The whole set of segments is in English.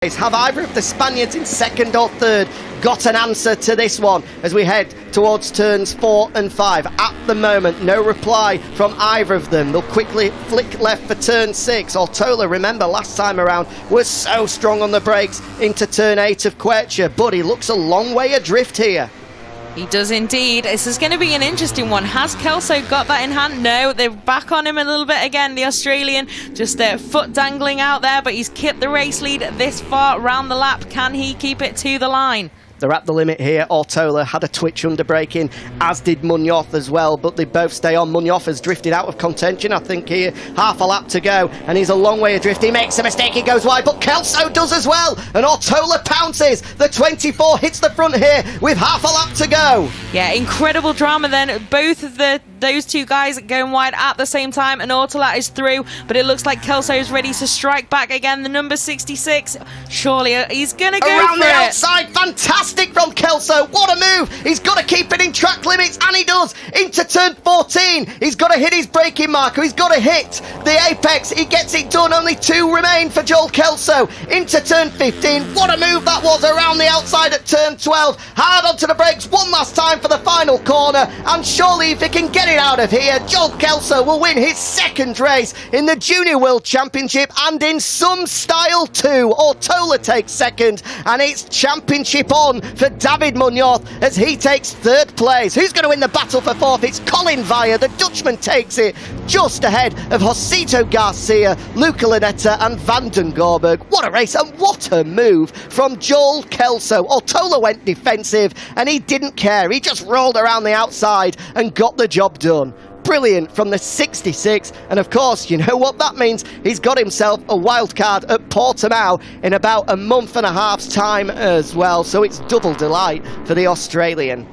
Have either of the Spaniards in second or third got an answer to this one as we head towards turns 4 and 5? At the moment, no reply from either of them. They'll quickly flick left for turn 6. Ortola, remember, last time around was so strong on the brakes into turn 8 of Quercia, but he looks a long way adrift here. He does indeed. This is going to be an interesting one. Has Kelso got that in hand? No, they're back on him a little bit again. The Australian just foot dangling out there, but he's kept the race lead this far round the lap. Can he keep it to the line? They're at the limit here. Ortola had a twitch under braking, as did Munoz as well, but they both stay on. Munoz has drifted out of contention, I think, here. Half a lap to go, and he's a long way adrift. He makes a mistake, he goes wide, but Kelso does as well, and Ortola pounces. The 24 hits the front here with half a lap to go. Yeah, incredible drama then. Both of those two guys going wide at the same time, and Ortola is through, but it looks like Kelso is ready to strike back again. The number 66, surely he's going to go around for the it. outside. Fantastic from Kelso. What a move. He's got to keep it in track limits, and he does. Into turn 14. He's got to hit his braking marker. He's got to hit the apex. He gets it done. Only 2 remain for Joel Kelso. Into turn 15. What a move that was around the outside at turn 12. Hard onto the brakes one last time for the final corner, and surely if he can get it out of here, Joel Kelso will win his second race in the Junior World Championship, and in some style too. Ortola takes second, and it's championship on for David Munoz as he takes third place. Who's going to win the battle for fourth? It's Colin Vire. The Dutchman takes it just ahead of Josito Garcia, Luca Lunetta and Van den Gorberg. What a race, and what a move from Joel Kelso. Ortola went defensive and he didn't care. He just rolled around the outside and got the job done. Brilliant from the 66, and of course you know what that means. He's got himself a wild card at Portimao in about a month and a half's time as well, so it's double delight for the Australian.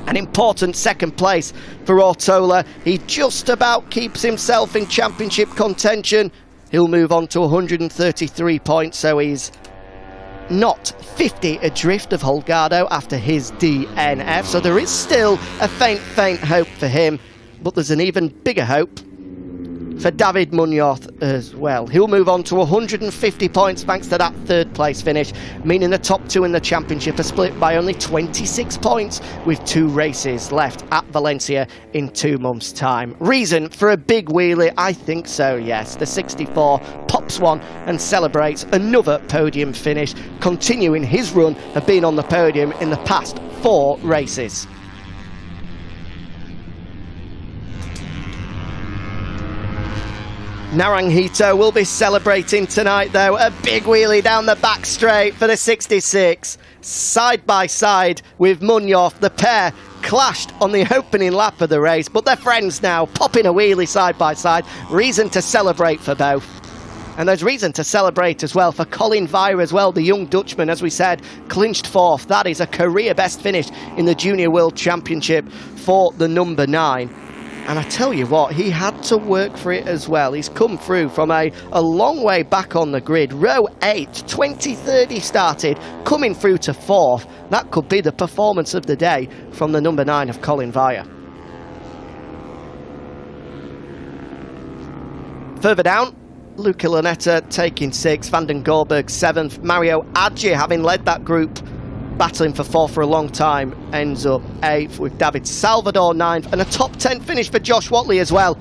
An important second place for Ortola. He just about keeps himself in championship contention. He'll move on to 133 points, so he's not 50 adrift of Holgado after his DNF, so there is still a faint hope for him. But there's an even bigger hope for David Munoz as well. He'll move on to 150 points thanks to that third place finish, meaning the top 2 in the championship are split by only 26 points with 2 races left at Valencia in 2 months' time. Reason for a big wheelie? I think so, yes. The 64 pops one and celebrates another podium finish, continuing his run of being on the podium in the past 4 races. Naranjito will be celebrating tonight though. A big wheelie down the back straight for the 66. Side by side with Munoz. The pair clashed on the opening lap of the race, but they're friends now, popping a wheelie side by side. Reason to celebrate for both. And there's reason to celebrate as well for Colin Vire as well, the young Dutchman, as we said, clinched 4th. That is a career best finish in the Junior World Championship for the number 9. And I tell you what, he had to work for it as well. He's come through from a long way back on the grid. Row 8, 23rd he started, coming through to 4th. That could be the performance of the day from the number 9 of Colin Vire. Further down, Luca Lunetta taking 6th, Van den Gorberg 7th, Mario Adji having led that group, battling for 4th for a long time, ends up 8th with David Salvador 9th, and a top 10 finish for Josh Watley as well.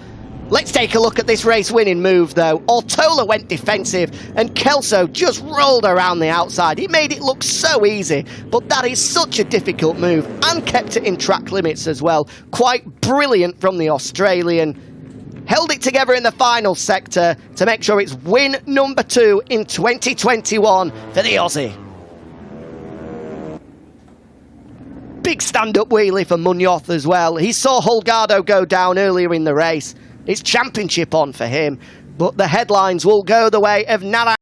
Let's take a look at this race winning move though. Ortola went defensive and Kelso just rolled around the outside. He made it look so easy, but that is such a difficult move, and kept it in track limits as well. Quite brilliant from the Australian. Held it together in the final sector to make sure it's win number 2 in 2021 for the Aussie. Big stand-up wheelie for Munoz as well. He saw Holgado go down earlier in the race. It's championship on for him, but the headlines will go the way of Nara.